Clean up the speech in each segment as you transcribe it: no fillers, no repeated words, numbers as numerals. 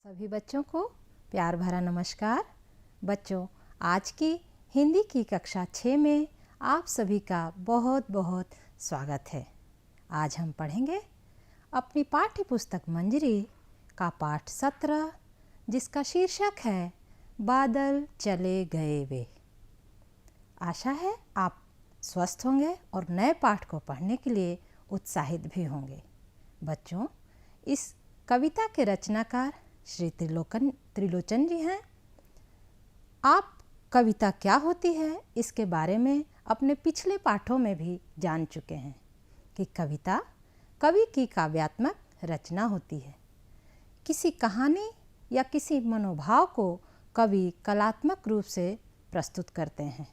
सभी बच्चों को प्यार भरा नमस्कार। बच्चों, आज की हिंदी की कक्षा 6 में आप सभी का बहुत बहुत स्वागत है। आज हम पढ़ेंगे अपनी पाठ्य पुस्तक मंजरी का पाठ 17, जिसका शीर्षक है बादल चले गए वे। आशा है आप स्वस्थ होंगे और नए पाठ को पढ़ने के लिए उत्साहित भी होंगे। बच्चों, इस कविता के रचनाकार श्री त्रिलोचन जी हैं। आप कविता क्या होती है इसके बारे में अपने पिछले पाठों में भी जान चुके हैं कि कविता कवि की काव्यात्मक रचना होती है। किसी कहानी या किसी मनोभाव को कवि कलात्मक रूप से प्रस्तुत करते हैं।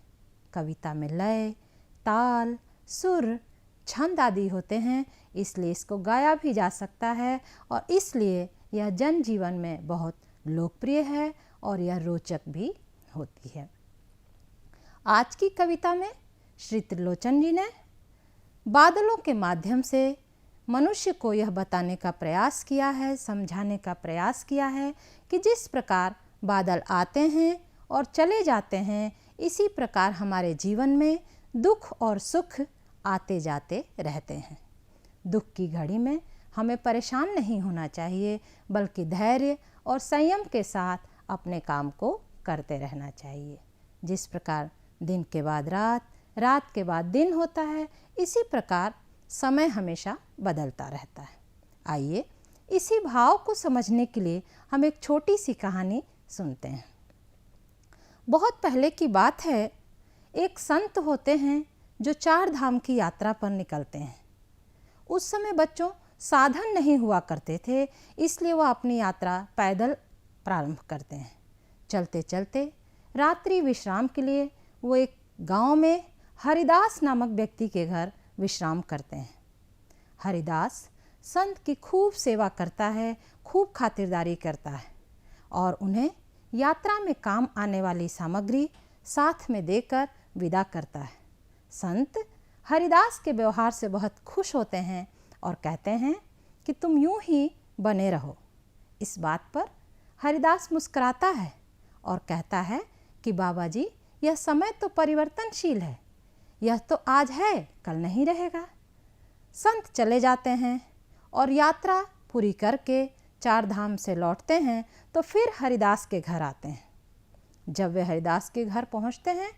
कविता में लय, ताल, सुर, छंद आदि होते हैं, इसलिए इसको गाया भी जा सकता है और इसलिए यह जनजीवन में बहुत लोकप्रिय है और यह रोचक भी होती है। आज की कविता में श्री त्रिलोचन जी ने बादलों के माध्यम से मनुष्य को यह बताने का प्रयास किया है, समझाने का प्रयास किया है कि जिस प्रकार बादल आते हैं और चले जाते हैं, इसी प्रकार हमारे जीवन में दुख और सुख आते जाते रहते हैं। दुख की घड़ी में हमें परेशान नहीं होना चाहिए, बल्कि धैर्य और संयम के साथ अपने काम को करते रहना चाहिए। जिस प्रकार दिन के बाद रात, रात के बाद दिन होता है, इसी प्रकार समय हमेशा बदलता रहता है। आइए इसी भाव को समझने के लिए हम एक छोटी सी कहानी सुनते हैं। बहुत पहले की बात है, एक संत होते हैं जो 4 धाम की यात्रा पर निकलते हैं। उस समय बच्चों साधन नहीं हुआ करते थे, इसलिए वह अपनी यात्रा पैदल प्रारंभ करते हैं। चलते चलते रात्रि विश्राम के लिए वो एक गांव में हरिदास नामक व्यक्ति के घर विश्राम करते हैं। हरिदास संत की खूब सेवा करता है, खूब खातिरदारी करता है और उन्हें यात्रा में काम आने वाली सामग्री साथ में देकर विदा करता है। संत हरिदास के व्यवहार से बहुत खुश होते हैं और कहते हैं कि तुम यूं ही बने रहो। इस बात पर हरिदास मुस्कुराता है और कहता है कि बाबा जी, यह समय तो परिवर्तनशील है, यह तो आज है कल नहीं रहेगा। संत चले जाते हैं और यात्रा पूरी करके 4 धाम से लौटते हैं तो फिर हरिदास के घर आते हैं। जब वे हरिदास के घर पहुंचते हैं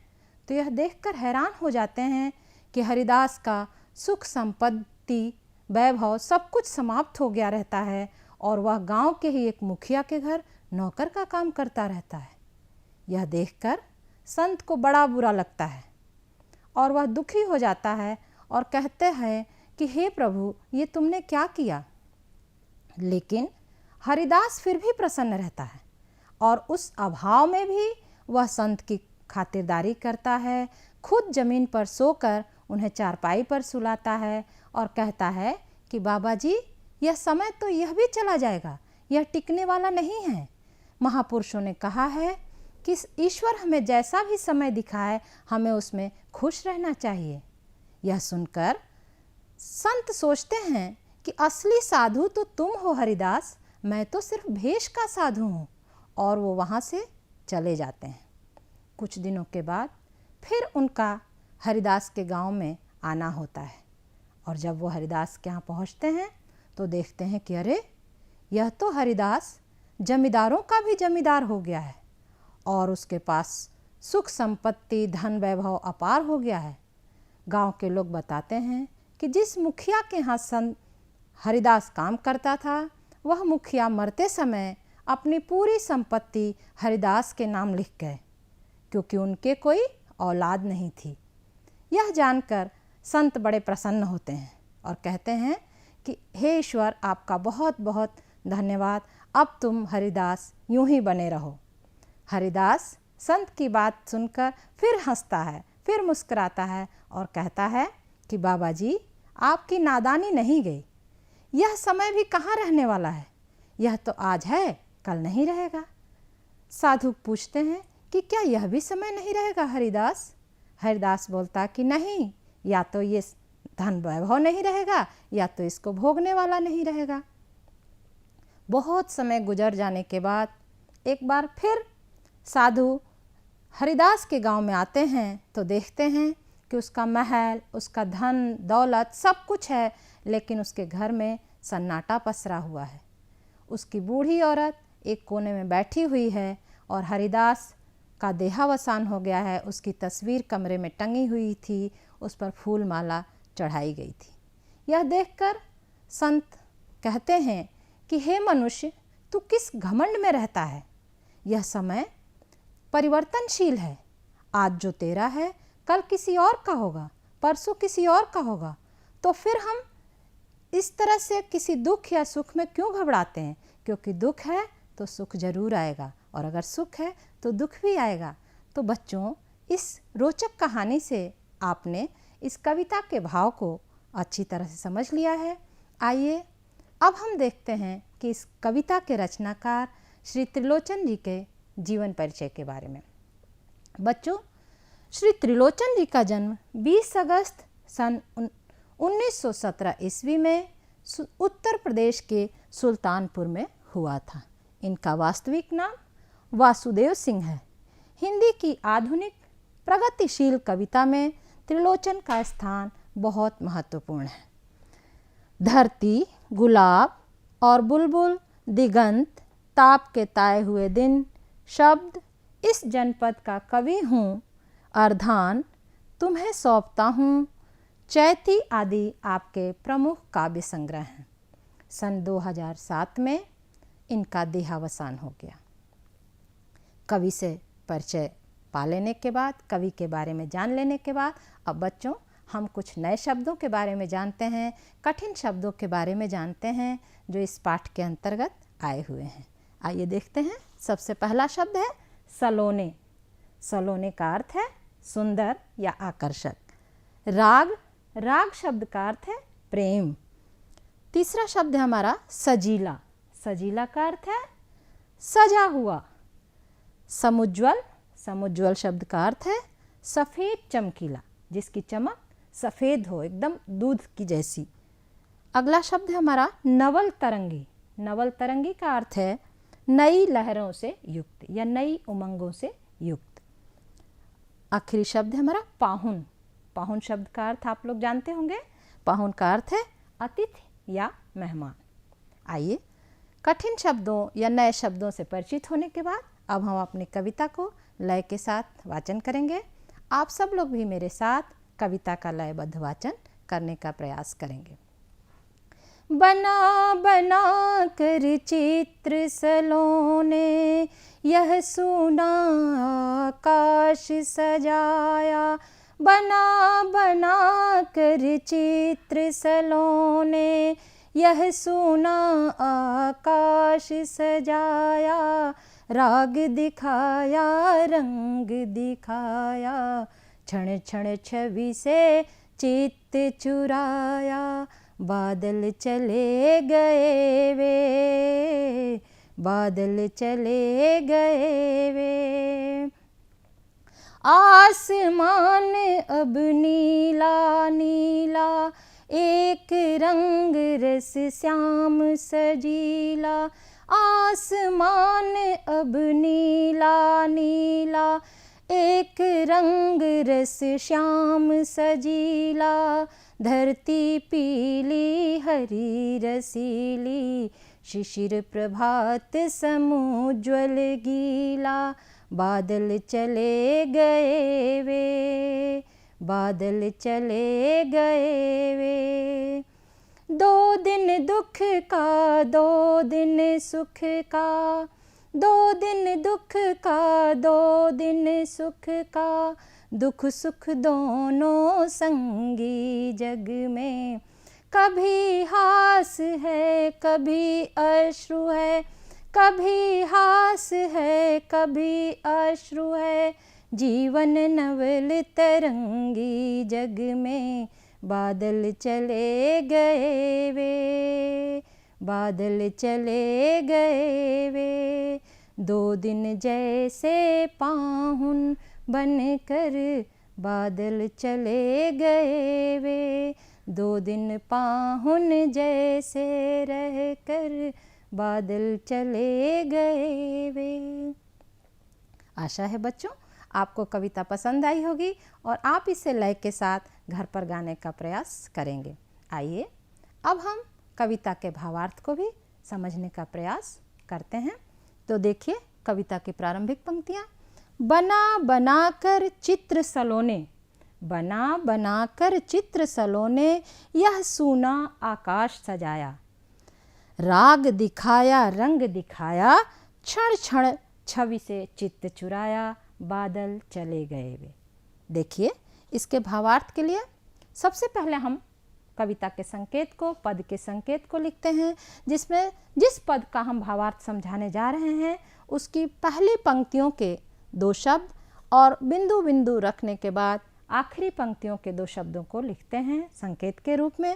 तो यह देखकर हैरान हो जाते हैं कि हरिदास का सुख संपत्ति, वैभव सब कुछ समाप्त हो गया रहता है और वह गांव के ही एक मुखिया के घर नौकर का काम करता रहता है। यह देखकर संत को बड़ा बुरा लगता है और वह दुखी हो जाता है और कहते हैं कि हे प्रभु, ये तुमने क्या किया। लेकिन हरिदास फिर भी प्रसन्न रहता है और उस अभाव में भी वह संत की खातिरदारी करता है। खुद जमीन पर सोकर उन्हें चारपाई पर सुलाता है और कहता है कि बाबा जी, यह समय तो यह भी चला जाएगा, यह टिकने वाला नहीं है। महापुरुषों ने कहा है कि ईश्वर हमें जैसा भी समय दिखाए, हमें उसमें खुश रहना चाहिए। यह सुनकर संत सोचते हैं कि असली साधु तो तुम हो हरिदास, मैं तो सिर्फ भेष का साधु हूँ, और वो वहाँ से चले जाते हैं। कुछ दिनों के बाद फिर उनका हरिदास के गांव में आना होता है और जब वो हरिदास के यहाँ पहुँचते हैं तो देखते हैं कि अरे, यह तो हरिदास जमींदारों का भी जमींदार हो गया है और उसके पास सुख संपत्ति, धन, वैभव अपार हो गया है। गांव के लोग बताते हैं कि जिस मुखिया के यहाँ संत हरिदास काम करता था, वह मुखिया मरते समय अपनी पूरी संपत्ति हरिदास के नाम लिख गए, क्योंकि उनके कोई औलाद नहीं थी। यह जानकर संत बड़े प्रसन्न होते हैं और कहते हैं कि हे ईश्वर, आपका बहुत बहुत धन्यवाद, अब तुम हरिदास यूं ही बने रहो। हरिदास संत की बात सुनकर फिर हंसता है, फिर मुस्कुराता है और कहता है कि बाबा जी, आपकी नादानी नहीं गई, यह समय भी कहाँ रहने वाला है, यह तो आज है कल नहीं रहेगा। साधु पूछते हैं कि क्या यह भी समय नहीं रहेगा हरिदास। हरिदास बोलता कि नहीं, या तो ये धन वैभव नहीं रहेगा या तो इसको भोगने वाला नहीं रहेगा। बहुत समय गुजर जाने के बाद एक बार फिर साधु हरिदास के गांव में आते हैं तो देखते हैं कि उसका महल, उसका धन दौलत सब कुछ है, लेकिन उसके घर में सन्नाटा पसरा हुआ है। उसकी बूढ़ी औरत एक कोने में बैठी हुई है और हरिदास का देहावसान हो गया है। उसकी तस्वीर कमरे में टंगी हुई थी, उस पर फूल माला चढ़ाई गई थी। यह देखकर संत कहते हैं कि हे मनुष्य, तू किस घमंड में रहता है? यह समय परिवर्तनशील है। आज जो तेरा है कल किसी और का होगा, परसों किसी और का होगा। तो फिर हम इस तरह से किसी दुख या सुख में क्यों घबराते हैं? क्योंकि दुख है तो सुख जरूर आएगा, और अगर सुख है तो दुख भी आएगा। तो बच्चों, इस रोचक कहानी से आपने इस कविता के भाव को अच्छी तरह से समझ लिया है। आइए अब हम देखते हैं कि इस कविता के रचनाकार श्री त्रिलोचन जी के जीवन परिचय के बारे में। बच्चों, श्री त्रिलोचन जी का जन्म 20 अगस्त सन 1917 ईस्वी में उत्तर प्रदेश के सुल्तानपुर में हुआ था। इनका वास्तविक नाम वासुदेव सिंह है। हिंदी की आधुनिक प्रगतिशील कविता में त्रिलोचन का स्थान बहुत महत्वपूर्ण है। धरती, गुलाब और बुलबुल, दिगंत, ताप के ताए हुए दिन, शब्द, इस जनपद का कवि हूँ, अर्धान, तुम्हें सौंपता हूँ, चैती आदि आपके प्रमुख काव्य संग्रह हैं। सन 2007 में इनका देहावसान हो गया। कवि से परिचय पा लेने के बाद, कवि के बारे में जान लेने के बाद, अब बच्चों हम कुछ नए शब्दों के बारे में जानते हैं, कठिन शब्दों के बारे में जानते हैं जो इस पाठ के अंतर्गत आए हुए हैं। आइए देखते हैं। सबसे पहला शब्द है सलोने। सलोने का अर्थ है सुंदर या आकर्षक। राग, राग शब्द का अर्थ है प्रेम। तीसरा शब्द है हमारा सजीला। सजीला का अर्थ है सजा हुआ। समुज्ज्वल, समुज्ज्वल शब्द का अर्थ है सफ़ेद चमकीला, जिसकी चमक सफ़ेद हो, एकदम दूध की जैसी। अगला शब्द है हमारा नवल तरंगी। नवल तरंगी का अर्थ है नई लहरों से युक्त या नई उमंगों से युक्त। आखिरी शब्द है हमारा पाहुन। पाहुन शब्द का अर्थ आप लोग जानते होंगे। पाहुन का अर्थ है अतिथि या मेहमान। आइए, कठिन शब्दों या नए शब्दों से परिचित होने के बाद अब हम अपनी कविता को लय के साथ वाचन करेंगे। आप सब लोग भी मेरे साथ कविता का लयबद्ध वाचन करने का प्रयास करेंगे। बना बना कर चित्र सलोने, यह सूना आकाश सजाया। बना बना कर चित्र सलोने, यह सूना आकाश सजाया। राग दिखाया, रंग दिखाया, क्षण क्षण छवि से चित्त चुराया। बादल चले गए वे, बादल चले गए वे। आसमान अब नीला नीला, एक रंग रस श्याम सजीला। आसमान अब नीला नीला, एक रंग रस श्याम सजीला। धरती पीली हरी रसीली, शिशिर प्रभात समुज्ज्वल गीला। बादल चले गए वे, बादल चले गए वे। दो दिन दुख का, दो दिन सुख का, दो दिन दुख का, दो दिन सुख का। दुख सुख दोनों संगी जग में, कभी हास है कभी अश्रु है, कभी हास है कभी अश्रु है। जीवन नवल तरंगी जग में, बादल चले गए वे, बादल चले गए वे। दो दिन जैसे पाहुन बनकर, बादल चले गए वे। दो दिन पाहुन जैसे रहकर, बादल चले गए वे। आशा है बच्चों आपको कविता पसंद आई होगी और आप इसे लय के साथ घर पर गाने का प्रयास करेंगे। आइए अब हम कविता के भावार्थ को भी समझने का प्रयास करते हैं। तो देखिए कविता की प्रारंभिक पंक्तियाँ। बना बना कर चित्र सलोने, बना बना कर चित्र सलोने, यह सूना आकाश सजाया, राग दिखाया रंग दिखाया, क्षण क्षण छवि से चित्त चुराया, बादल चले गए वे। देखिए इसके भावार्थ के लिए सबसे पहले हम कविता के संकेत को, पद के संकेत को लिखते हैं, जिसमें जिस पद का हम भावार्थ समझाने जा रहे हैं उसकी पहली पंक्तियों के दो शब्द और बिंदु बिंदु रखने के बाद आखिरी पंक्तियों के दो शब्दों को लिखते हैं संकेत के रूप में।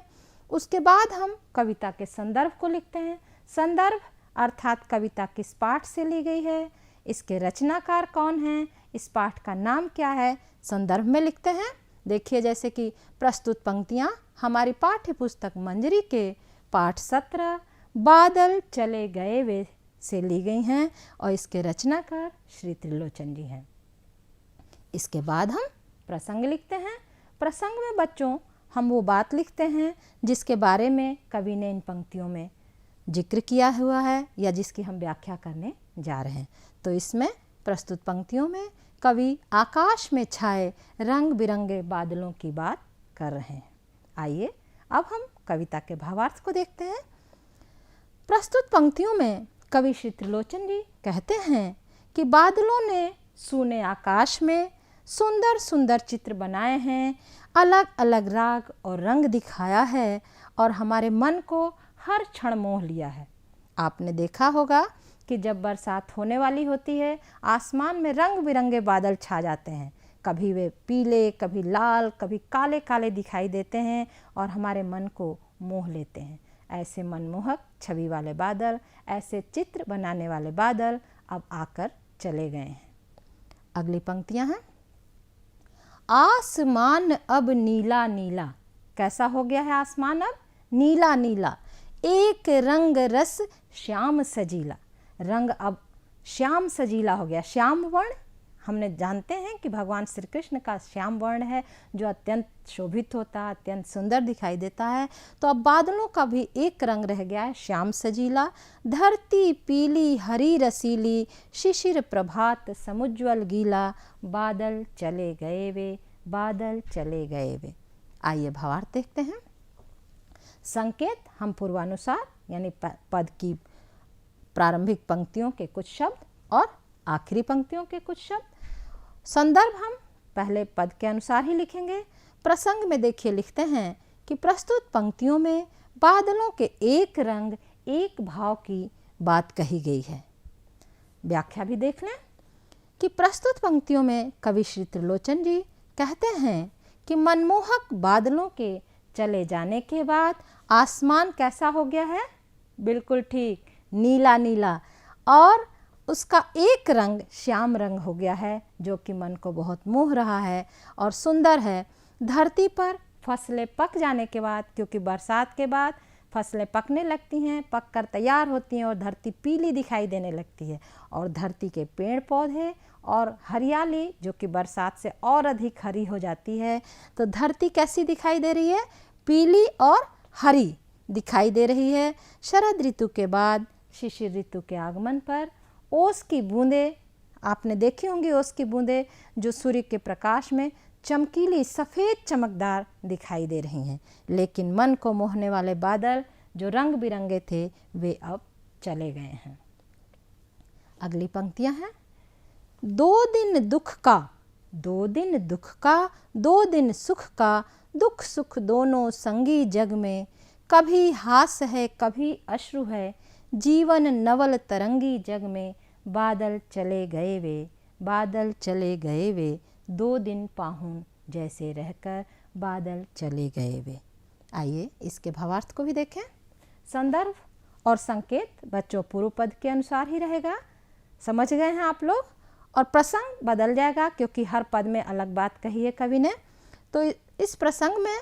उसके बाद हम कविता के संदर्भ को लिखते हैं। संदर्भ अर्थात कविता किस पाठ से ली गई है, इसके रचनाकार कौन हैं, इस पाठ का नाम क्या है, संदर्भ में लिखते हैं। देखिए जैसे कि प्रस्तुत पंक्तियाँ हमारी पाठ्य पुस्तक मंजरी के पाठ 17 बादल चले गए वे से ली गई हैं और इसके रचनाकार श्री त्रिलोचन जी हैं। इसके बाद हम प्रसंग लिखते हैं। प्रसंग में बच्चों हम वो बात लिखते हैं जिसके बारे में कवि ने इन पंक्तियों में जिक्र किया हुआ है या जिसकी हम व्याख्या करने जा रहे हैं। तो इसमें प्रस्तुत पंक्तियों में कवि आकाश में छाए रंग बिरंगे बादलों की बात कर रहे हैं। आइए अब हम कविता के भावार्थ को देखते हैं। प्रस्तुत पंक्तियों में कवि श्री त्रिलोचन जी कहते हैं कि बादलों ने सूने आकाश में सुंदर सुंदर चित्र बनाए हैं, अलग अलग राग और रंग दिखाया है और हमारे मन को हर क्षण मोह लिया है। आपने देखा होगा कि जब बरसात होने वाली होती है आसमान में रंग बिरंगे बादल छा जाते हैं, कभी वे पीले, कभी लाल, कभी काले काले दिखाई देते हैं और हमारे मन को मोह लेते हैं। ऐसे मनमोहक छवि वाले बादल, ऐसे चित्र बनाने वाले बादल अब आकर चले गए हैं। अगली पंक्तियां हैं। आसमान अब नीला नीला, कैसा हो गया है आसमान अब? नीला नीला, एक रंग रस श्याम सजीला, रंग अब श्याम सजीला हो गया। श्याम वर्ण हमने जानते हैं कि भगवान श्री कृष्ण का श्याम वर्ण है जो अत्यंत शोभित होता है, अत्यंत सुंदर दिखाई देता है। तो अब बादलों का भी एक रंग रह गया है श्याम सजीला। धरती पीली हरी रसीली, शिशिर प्रभात समुज्वल गीला, बादल चले गए वे, बादल चले गए वे। आइए भावार्थ देखते हैं। संकेत हम पूर्वानुसार यानी पद की प्रारंभिक पंक्तियों के कुछ शब्द और आखिरी पंक्तियों के कुछ शब्द। संदर्भ हम पहले पद के अनुसार ही लिखेंगे। प्रसंग में देखिए लिखते हैं कि प्रस्तुत पंक्तियों में बादलों के एक रंग एक भाव की बात कही गई है। व्याख्या भी देख लें कि प्रस्तुत पंक्तियों में कवि श्री त्रिलोचन जी कहते हैं कि मनमोहक बादलों के चले जाने के बाद आसमान कैसा हो गया है? बिल्कुल ठीक, नीला नीला, और उसका एक रंग श्याम रंग हो गया है जो कि मन को बहुत मोह रहा है और सुंदर है। धरती पर फसलें पक जाने के बाद, क्योंकि बरसात के बाद फसलें पकने लगती हैं, पक कर तैयार होती हैं और धरती पीली दिखाई देने लगती है और धरती के पेड़ पौधे और हरियाली जो कि बरसात से और अधिक हरी हो जाती है। तो धरती कैसी दिखाई दे रही है? पीली और हरी दिखाई दे रही है। शरद ऋतु के बाद शिशिर ऋतु के आगमन पर ओस की बूंदें, आपने देखी होंगी ओस की बूंदें जो सूर्य के प्रकाश में चमकीली सफ़ेद चमकदार दिखाई दे रही हैं। लेकिन मन को मोहने वाले बादल जो रंग बिरंगे थे वे अब चले गए हैं। अगली पंक्तियां हैं। दो दिन दुख का, दो दिन दुख का, दो दिन सुख का, दुख सुख दोनों संगी जग में, कभी हास है कभी अश्रु है, जीवन नवल तरंगी जग में, बादल चले गए वे, बादल चले गए वे, दो दिन पाहुन जैसे रहकर बादल चले गए वे। आइए इसके भावार्थ को भी देखें। संदर्भ और संकेत बच्चों पूर्व पद के अनुसार ही रहेगा, समझ गए हैं आप लोग। और प्रसंग बदल जाएगा क्योंकि हर पद में अलग बात कही है कवि ने। तो इस प्रसंग में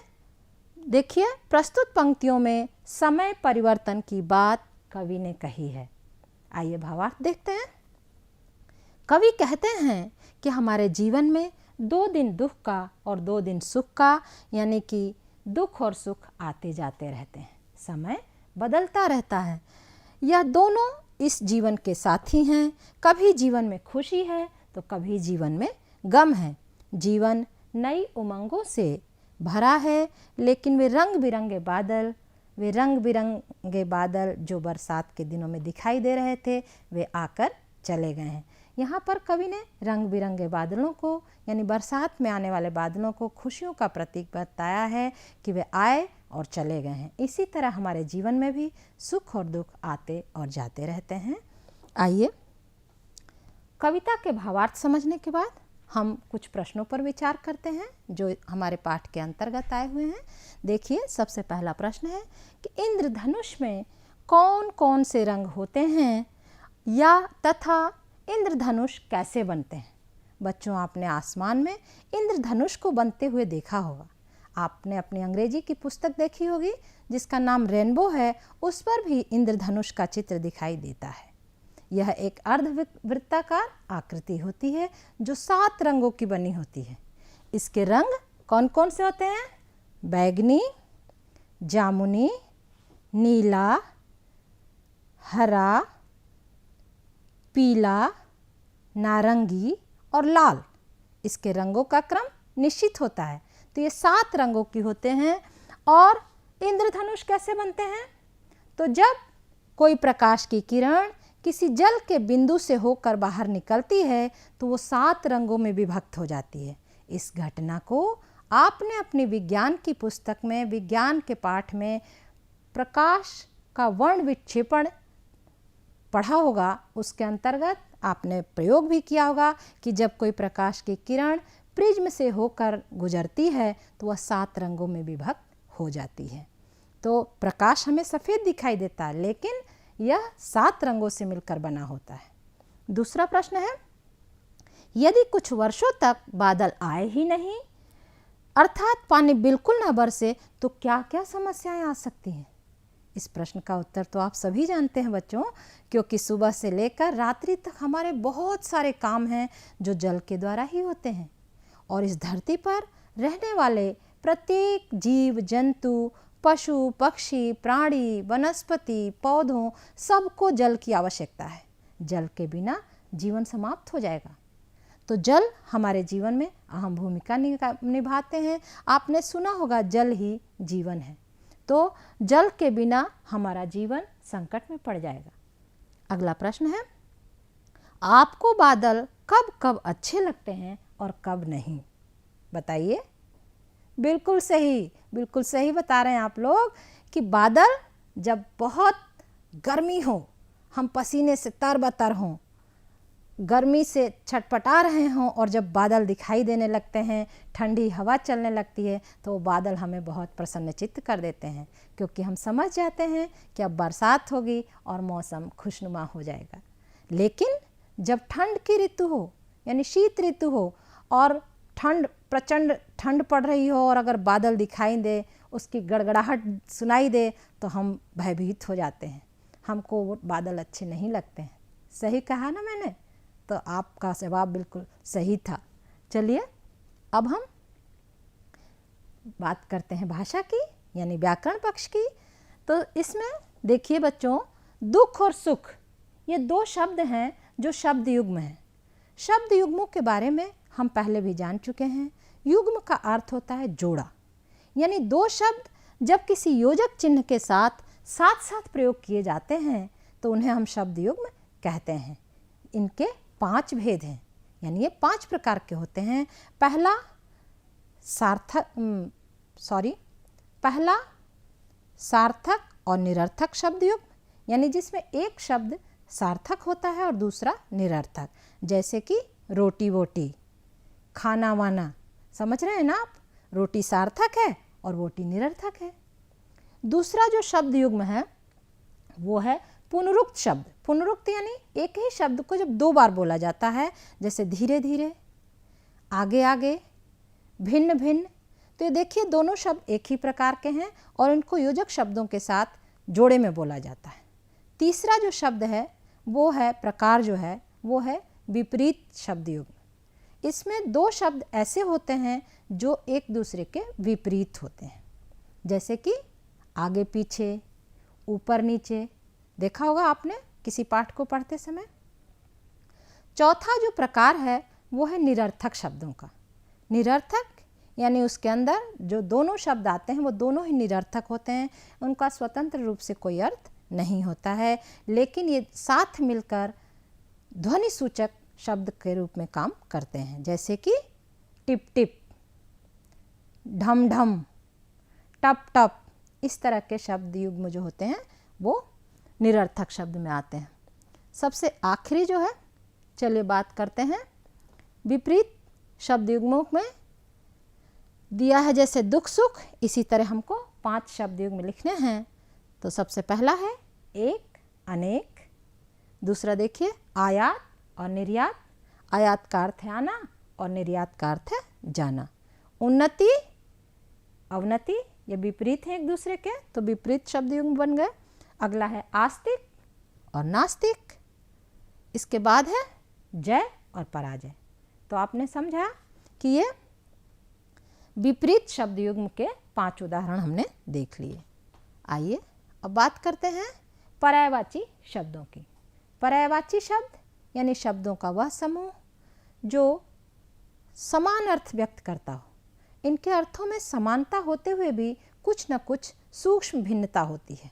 देखिए प्रस्तुत पंक्तियों में समय परिवर्तन की बात कवि ने कही है। आइए भावार्थ देखते हैं। कवि कहते हैं कि हमारे जीवन में 2 दिन दुख का और 2 दिन सुख का, यानी कि दुख और सुख आते जाते रहते हैं, समय बदलता रहता है। यह दोनों इस जीवन के साथी हैं। कभी जीवन में खुशी है तो कभी जीवन में गम है। जीवन नई उमंगों से भरा है, लेकिन वे रंग बिरंगे बादल जो बरसात के दिनों में दिखाई दे रहे थे, वे आकर चले गए हैं। यहाँ पर कवि ने रंग बिरंगे बादलों को, यानी बरसात में आने वाले बादलों को खुशियों का प्रतीक बताया है कि वे आए और चले गए हैं। इसी तरह हमारे जीवन में भी सुख और दुख आते और जाते रहते हैं। आइए, कविता के भावार्थ समझने के बाद हम कुछ प्रश्नों पर विचार करते हैं जो हमारे पाठ के अंतर्गत आए हुए हैं। देखिए, सबसे पहला प्रश्न है कि इंद्रधनुष में कौन कौन से रंग होते हैं, या तथा इंद्रधनुष कैसे बनते हैं। बच्चों, आपने आसमान में इंद्रधनुष को बनते हुए देखा होगा। आपने अपनी अंग्रेजी की पुस्तक देखी होगी जिसका नाम रेनबो है, उस पर भी इंद्रधनुष का चित्र दिखाई देता है। यह एक अर्धवृत्ताकार आकृति होती है जो 7 रंगों की बनी होती है। इसके रंग कौन कौन से होते हैं? बैगनी, जामुनी, नीला, हरा, पीला, नारंगी और लाल। इसके रंगों का क्रम निश्चित होता है। तो ये 7 रंगों की होते हैं। और इंद्रधनुष कैसे बनते हैं? तो जब कोई प्रकाश की किरण किसी जल के बिंदु से होकर बाहर निकलती है तो वो 7 रंगों में विभक्त हो जाती है। इस घटना को आपने अपनी विज्ञान की पुस्तक में, विज्ञान के पाठ में प्रकाश का वर्ण विक्षेपण पढ़ा होगा। उसके अंतर्गत आपने प्रयोग भी किया होगा कि जब कोई प्रकाश की किरण प्रिज्म से होकर गुजरती है तो वह 7 रंगों में विभक्त हो जाती है। तो प्रकाश हमें सफ़ेद दिखाई देता है, लेकिन यह 7 रंगों से मिलकर बना होता है। दूसरा प्रश्न है, यदि कुछ वर्षों तक बादल आए ही नहीं, अर्थात पानी बिल्कुल न बरसे, तो क्या क्या समस्याएं आ सकती हैं? इस प्रश्न का उत्तर तो आप सभी जानते हैं बच्चों, क्योंकि सुबह से लेकर रात्रि तक हमारे बहुत सारे काम हैं जो जल के द्वारा ही होते हैं। और इस धरती पर रहने वाले प्रत्येक जीव जंतु, पशु पक्षी, प्राणी, वनस्पति, पौधों, सबको जल की आवश्यकता है। जल के बिना जीवन समाप्त हो जाएगा। तो जल हमारे जीवन में अहम भूमिका निभाते हैं। आपने सुना होगा, जल ही जीवन है। तो जल के बिना हमारा जीवन संकट में पड़ जाएगा। अगला प्रश्न है, आपको बादल कब कब अच्छे लगते हैं और कब नहीं? बताइए। बिल्कुल सही बता रहे हैं आप लोग कि बादल जब बहुत गर्मी हो, हम पसीने से तरबतर हों, गर्मी से छटपटा रहे हों, और जब बादल दिखाई देने लगते हैं, ठंडी हवा चलने लगती है, तो वो बादल हमें बहुत प्रसन्नचित्त कर देते हैं, क्योंकि हम समझ जाते हैं कि अब बरसात होगी और मौसम खुशनुमा हो जाएगा। लेकिन जब ठंड की ऋतु हो, यानी शीत ऋतु हो, और प्रचंड ठंड पड़ रही हो, और अगर बादल दिखाई दे, उसकी गड़गड़ाहट सुनाई दे, तो हम भयभीत हो जाते हैं। हमको वो बादल अच्छे नहीं लगते हैं। सही कहा ना मैंने? तो आपका जवाब बिल्कुल सही था। चलिए, अब हम बात करते हैं भाषा की, यानी व्याकरण पक्ष की। तो इसमें देखिए बच्चों, दुख और सुख ये 2 शब्द हैं जो शब्द युग्म हैं। शब्द युग्मों के बारे में हम पहले भी जान चुके हैं। युग्म का अर्थ होता है जोड़ा, यानी 2 शब्द जब किसी योजक चिन्ह के साथ साथ प्रयोग किए जाते हैं तो उन्हें हम शब्द युग्म कहते हैं। इनके 5 भेद हैं, यानी ये 5 प्रकार के होते हैं। पहला सार्थक और निरर्थक शब्द युग्म, यानी जिसमें एक शब्द सार्थक होता है और दूसरा निरर्थक। जैसे कि रोटी वोटी, खाना वाना। समझ रहे हैं ना आप? रोटी सार्थक है और वोटी निरर्थक है। दूसरा जो शब्द युग्म है वो है पुनरुक्त शब्द। पुनरुक्त यानी एक ही शब्द को जब 2 बार बोला जाता है, जैसे धीरे धीरे, आगे आगे, भिन्न भिन्न। तो ये देखिए, दोनों शब्द एक ही प्रकार के हैं और इनको योजक शब्दों के साथ जोड़े में बोला जाता है। तीसरा जो शब्द है वो है प्रकार जो है वो है विपरीत शब्द युग्म। इसमें दो शब्द ऐसे होते हैं जो एक दूसरे के विपरीत होते हैं, जैसे कि आगे पीछे, ऊपर नीचे, देखा होगा आपने किसी पाठ को पढ़ते समय। चौथा जो प्रकार है वो है निरर्थक शब्दों का। निरर्थक यानी उसके अंदर जो दोनों शब्द आते हैं वो दोनों ही निरर्थक होते हैं, उनका स्वतंत्र रूप से कोई अर्थ नहीं होता है, लेकिन ये साथ मिलकर ध्वनि सूचक शब्द के रूप में काम करते हैं, जैसे कि टिप टिप, ढम ढम, टप टप। इस तरह के शब्द युग्म जो होते हैं वो निरर्थक शब्द में आते हैं। सबसे आखिरी जो है, चलिए बात करते हैं विपरीत शब्द युग्मों में दिया है जैसे दुख सुख, इसी तरह हमको 5 शब्द युग्म लिखने हैं। तो सबसे पहला है एक, अनेक। दूसरा देखिए आयात और निर्यात। आयात का अर्थ है आना और निर्यात का अर्थ है जाना। उन्नति, अवनति, ये विपरीत हैं एक दूसरे के, तो विपरीत शब्द युग्म बन गए। अगला है आस्तिक और नास्तिक। इसके बाद है जय और पराजय। तो आपने समझा कि ये विपरीत शब्द युग्म के 5 उदाहरण हमने देख लिए। आइए अब बात करते हैं पर्यायवाची शब्दों की। पर्यायवाची शब्द यानी शब्दों का वह समूह जो समान अर्थ व्यक्त करता हो। इनके अर्थों में समानता होते हुए भी कुछ न कुछ सूक्ष्म भिन्नता होती है।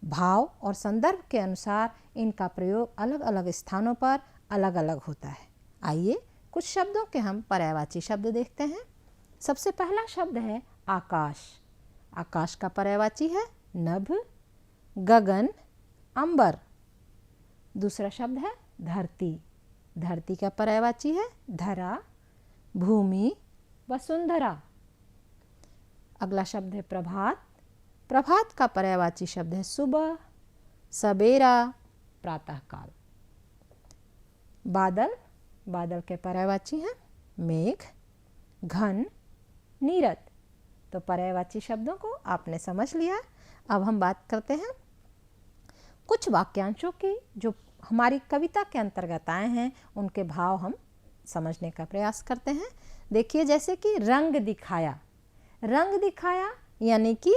भाव और संदर्भ के अनुसार इनका प्रयोग अलग अलग स्थानों पर अलग अलग होता है। आइए कुछ शब्दों के हम पर्यायवाची शब्द देखते हैं। सबसे पहला शब्द है आकाश। आकाश का पर्यायवाची है नभ, गगन, अंबर। दूसरा शब्द है धरती। धरती का पर्यायवाची है धरा, भूमि, वसुंधरा। अगला शब्द है प्रभात। प्रभात का पर्यायवाची शब्द है सुबह, सवेरा, प्रातःकाल। बादल। बादल के पर्यायवाची हैं मेघ, घन, नीरद। तो पर्यायवाची शब्दों को आपने समझ लिया। अब हम बात करते हैं कुछ वाक्यांशों की जो हमारी कविता के अंतर्गत आए हैं, उनके भाव हम समझने का प्रयास करते हैं। देखिए जैसे कि रंग दिखाया। रंग दिखाया यानी कि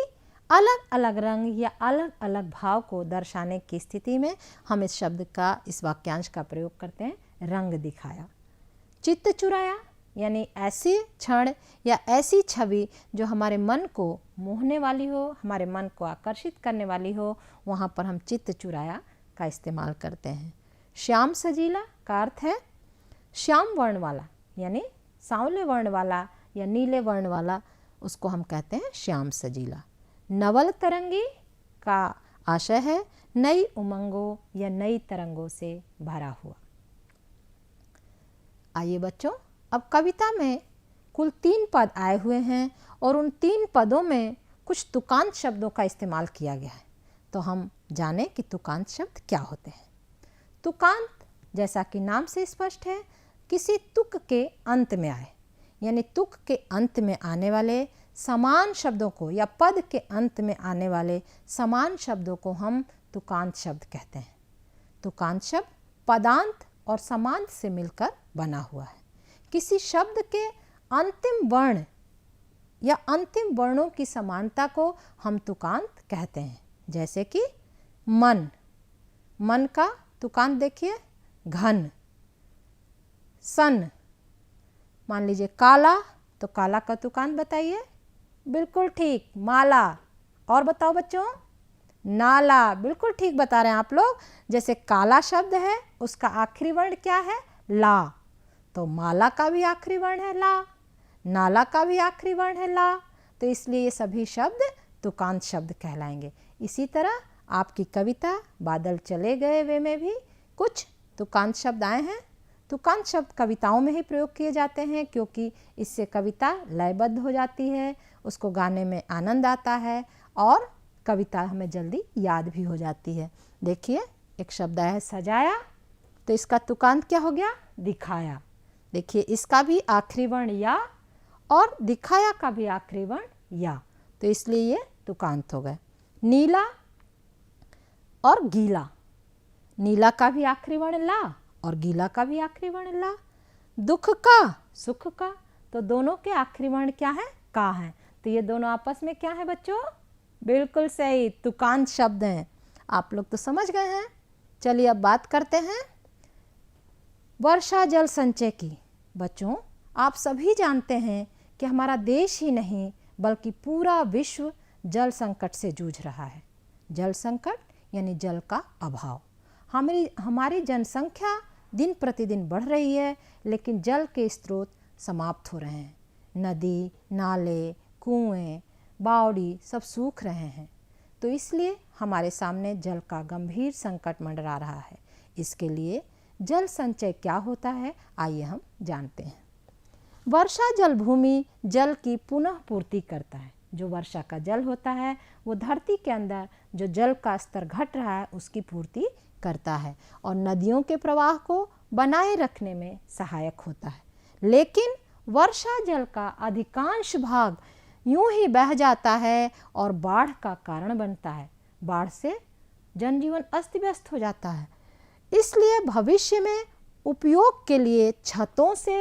अलग अलग रंग या अलग अलग भाव को दर्शाने की स्थिति में हम इस शब्द का, इस वाक्यांश का प्रयोग करते हैं, रंग दिखाया। चित्त चुराया यानी ऐसी क्षण या ऐसी छवि जो हमारे मन को मोहने वाली हो, हमारे मन को आकर्षित करने वाली हो, वहाँ पर हम चित्त चुराया का इस्तेमाल करते हैं। श्याम सजीला का अर्थ है श्याम वर्ण वाला, यानी सांवले वर्ण वाला या नीले वर्ण वाला, उसको हम कहते हैं श्याम सजीला। नवल तरंगी का आशय है नई उमंगों या नई तरंगों से भरा हुआ। आइए बच्चों, अब कविता में कुल 3 पद आए हुए हैं और उन 3 पदों में कुछ तुकांत शब्दों का इस्तेमाल किया गया है। तो हम जानें कि तुकांत शब्द क्या होते हैं। तुकांत जैसा कि नाम से स्पष्ट है, किसी तुक के अंत में आए, यानी तुक के अंत में आने वाले समान शब्दों को या पद के अंत में आने वाले समान शब्दों को हम तुकांत शब्द कहते हैं। तुकांत शब्द पदांत और समांत से मिलकर बना हुआ है। किसी शब्द के अंतिम वर्ण या अंतिम वर्णों की समानता को हम तुकांत कहते हैं। जैसे कि मन। मन का तुकांत देखिए घन। सन। मान लीजिए काला, तो काला का तुकांत बताइए। बिल्कुल ठीक, माला। और बताओ बच्चों, नाला। बिल्कुल ठीक बता रहे हैं आप लोग। जैसे काला शब्द है, उसका आखिरी वर्ण क्या है? ला। तो माला का भी आखिरी वर्ण है ला, नाला का भी आखिरी वर्ण है ला। तो इसलिए ये सभी शब्द तुकांत शब्द कहलाएंगे। इसी तरह आपकी कविता बादल चले गए वे में भी कुछ तुकांत शब्द आए हैं। तुकांत शब्द कविताओं में ही प्रयोग किए जाते हैं, क्योंकि इससे कविता लयबद्ध हो जाती है, उसको गाने में आनंद आता है और कविता हमें जल्दी याद भी हो जाती है। देखिए एक शब्द आया है सजाया, तो इसका तुकांत क्या हो गया? दिखाया। देखिए इसका भी आखिरी वर्ण या और दिखाया का भी आखिरी वर्ण या, तो इसलिए ये तुकांत हो गए। नीला, और गीला। नीला का भी आखिरी वर्ण ला और गीला का भी आखिरी वर्ण ला। दुख का, सुख का, तो दोनों के आखिरी वर्ण क्या है? का है। तो ये दोनों आपस में क्या है बच्चों? बिल्कुल सही, तुकांत शब्द हैं। आप लोग तो समझ गए हैं। चलिए अब बात करते हैं वर्षा जल संचय की। बच्चों, आप सभी जानते हैं कि हमारा देश ही नहीं बल्कि पूरा विश्व जल संकट से जूझ रहा है। जल संकट यानी जल का अभाव। हमारी जनसंख्या दिन प्रतिदिन बढ़ रही है, लेकिन जल के स्रोत समाप्त हो रहे हैं। नदी, नाले, कुएं, बावड़ी सब सूख रहे हैं। तो इसलिए हमारे सामने जल का गंभीर संकट मंडरा रहा है। इसके लिए जल संचय क्या होता है, आइए हम जानते हैं। वर्षा जल भूमि जल की पुनः पूर्ति करता है। जो वर्षा का जल होता है वो धरती के अंदर जो जल का स्तर घट रहा है उसकी पूर्ति करता है और नदियों के प्रवाह को बनाए रखने में सहायक होता है। लेकिन वर्षा जल का अधिकांश भाग यूं ही बह जाता है और बाढ़ का कारण बनता है। बाढ़ से जनजीवन अस्त व्यस्त हो जाता है। इसलिए भविष्य में उपयोग के लिए छतों से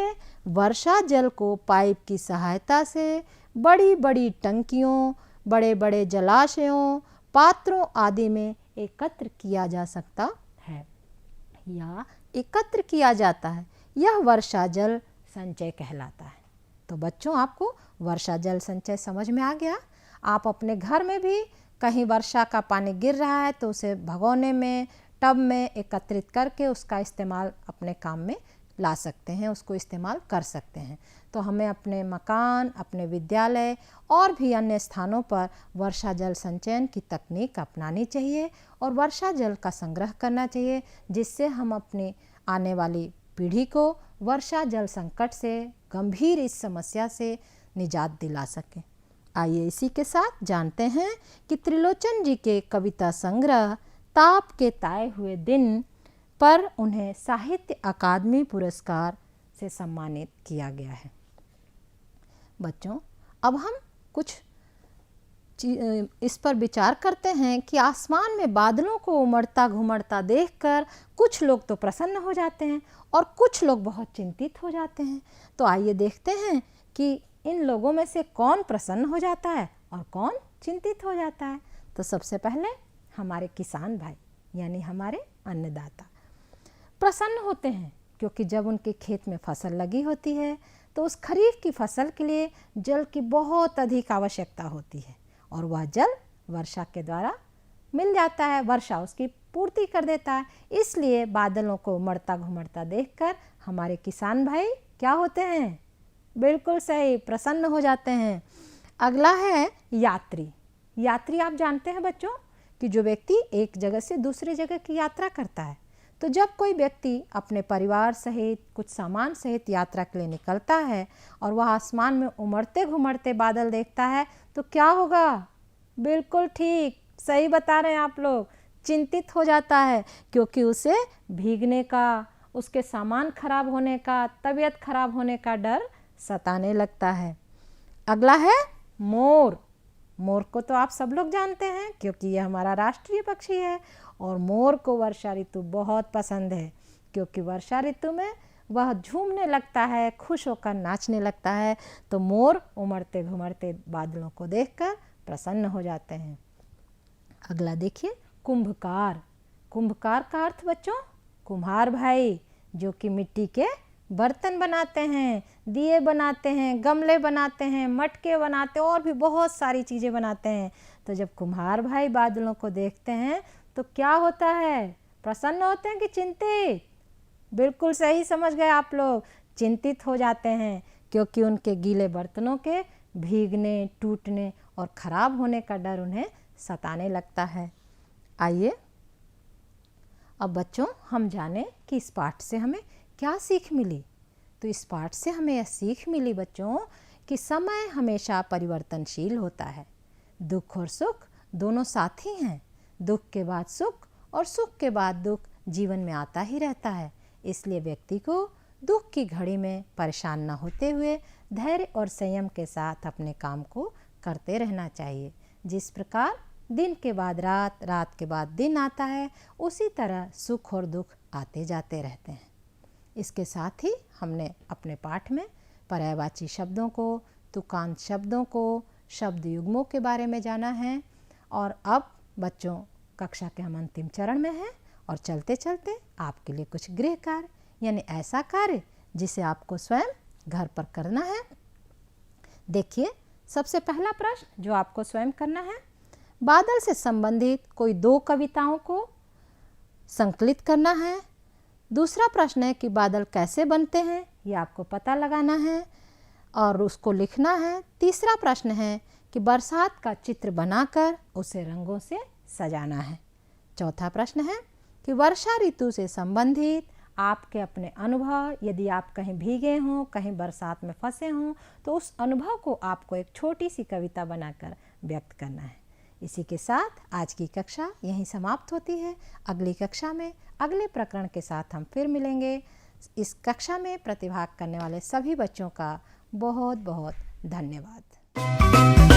वर्षा जल को पाइप की सहायता से बड़ी बड़ी टंकियों, बड़े बड़े जलाशयों, पात्रों आदि में एकत्र किया जा सकता है या एकत्र किया जाता है। यह वर्षा जल संचय कहलाता है। तो बच्चों, आपको वर्षा जल संचय समझ में आ गया। आप अपने घर में भी कहीं वर्षा का पानी गिर रहा है तो उसे भगोने में, टब में एकत्रित करके उसका इस्तेमाल अपने काम में ला सकते हैं, उसको इस्तेमाल कर सकते हैं। तो हमें अपने मकान, अपने विद्यालय और भी अन्य स्थानों पर वर्षा जल संचयन की तकनीक अपनानी चाहिए और वर्षा जल का संग्रह करना चाहिए, जिससे हम अपनी आने वाली पीढ़ी को वर्षा जल संकट से, गंभीर इस समस्या से निजात दिला सकें। आइए इसी के साथ जानते हैं कि त्रिलोचन जी के कविता संग्रह ताप के ताए हुए दिन पर उन्हें साहित्य अकादमी पुरस्कार से सम्मानित किया गया है। बच्चों, अब हम कुछ इस पर विचार करते हैं कि आसमान में बादलों को उमड़ता घुमड़ता देखकर कुछ लोग तो प्रसन्न हो जाते हैं और कुछ लोग बहुत चिंतित हो जाते हैं। तो आइए देखते हैं कि इन लोगों में से कौन प्रसन्न हो जाता है और कौन चिंतित हो जाता है। तो सबसे पहले हमारे किसान भाई यानी हमारे अन्नदाता प्रसन्न होते हैं, क्योंकि जब उनके खेत में फसल लगी होती है तो उस खरीफ की फसल के लिए जल की बहुत अधिक आवश्यकता होती है और वह जल वर्षा के द्वारा मिल जाता है, वर्षा उसकी पूर्ति कर देता है। इसलिए बादलों को उमड़ता घुमड़ता देखकर हमारे किसान भाई क्या होते हैं? बिल्कुल सही, प्रसन्न हो जाते हैं। अगला है यात्री। यात्री आप जानते हैं बच्चों कि जो व्यक्ति एक जगह से दूसरी जगह की यात्रा करता है, तो जब कोई व्यक्ति अपने परिवार सहित कुछ सामान सहित यात्रा के लिए निकलता है और वह आसमान में उमड़ते घुमड़ते बादल देखता है तो क्या होगा? बिल्कुल ठीक, सही बता रहे हैं आप लोग, चिंतित हो जाता है, क्योंकि उसे भीगने का, उसके सामान खराब होने का, तबीयत खराब होने का डर सताने लगता है। अगला है मोर। मोर को तो आप सब लोग जानते हैं क्योंकि यह हमारा राष्ट्रीय पक्षी है और मोर को वर्षा ऋतु बहुत पसंद है, क्योंकि वर्षा ऋतु में वह झूमने लगता है, खुश होकर नाचने लगता है। तो मोर उमड़ते घुमड़ते बादलों को देखकर प्रसन्न हो जाते हैं। अगला देखिए कुंभकार। कुंभकार का अर्थ बच्चों कुम्हार भाई, जो कि मिट्टी के बर्तन बनाते हैं, दिए बनाते हैं, गमले बनाते हैं, मटके बनाते हैं और भी बहुत सारी चीज़ें बनाते हैं। तो जब कुम्हार भाई बादलों को देखते हैं तो क्या होता है? प्रसन्न होते हैं कि चिंतित? बिल्कुल सही समझ गए आप लोग, चिंतित हो जाते हैं, क्योंकि उनके गीले बर्तनों के भीगने, टूटने और खराब होने का डर उन्हें सताने लगता है। आइए अब बच्चों हम जानें कि इस पाठ से हमें क्या सीख मिली। तो इस पाठ से हमें यह सीख मिली बच्चों कि समय हमेशा परिवर्तनशील होता है। दुख और सुख दोनों साथी हैं। दुख के बाद सुख और सुख के बाद दुख जीवन में आता ही रहता है। इसलिए व्यक्ति को दुख की घड़ी में परेशान न होते हुए धैर्य और संयम के साथ अपने काम को करते रहना चाहिए। जिस प्रकार दिन के बाद रात, रात के बाद दिन आता है, उसी तरह सुख और दुख आते जाते रहते हैं। इसके साथ ही हमने अपने पाठ में पर्यायवाची शब्दों को, तुकांत शब्दों को, शब्द युग्मों के बारे में जाना है। और अब बच्चों कक्षा के हम अंतिम चरण में हैं और चलते चलते आपके लिए कुछ गृह कार्य, यानी ऐसा कार्य जिसे आपको स्वयं घर पर करना है। देखिए, सबसे पहला प्रश्न जो आपको स्वयं करना है, बादल से संबंधित कोई 2 कविताओं को संकलित करना है। दूसरा प्रश्न है कि बादल कैसे बनते हैं, ये आपको पता लगाना है और उसको लिखना है। तीसरा प्रश्न है कि बरसात का चित्र बनाकर उसे रंगों से सजाना है। चौथा प्रश्न है कि वर्षा ऋतु से संबंधित आपके अपने अनुभव, यदि आप कहीं भीगे हों, कहीं बरसात में फंसे हों, तो उस अनुभव को आपको एक छोटी सी कविता बनाकर व्यक्त करना है। इसी के साथ आज की कक्षा यहीं समाप्त होती है। अगली कक्षा में अगले प्रकरण के साथ हम फिर मिलेंगे। इस कक्षा में प्रतिभाग करने वाले सभी बच्चों का बहुत बहुत धन्यवाद।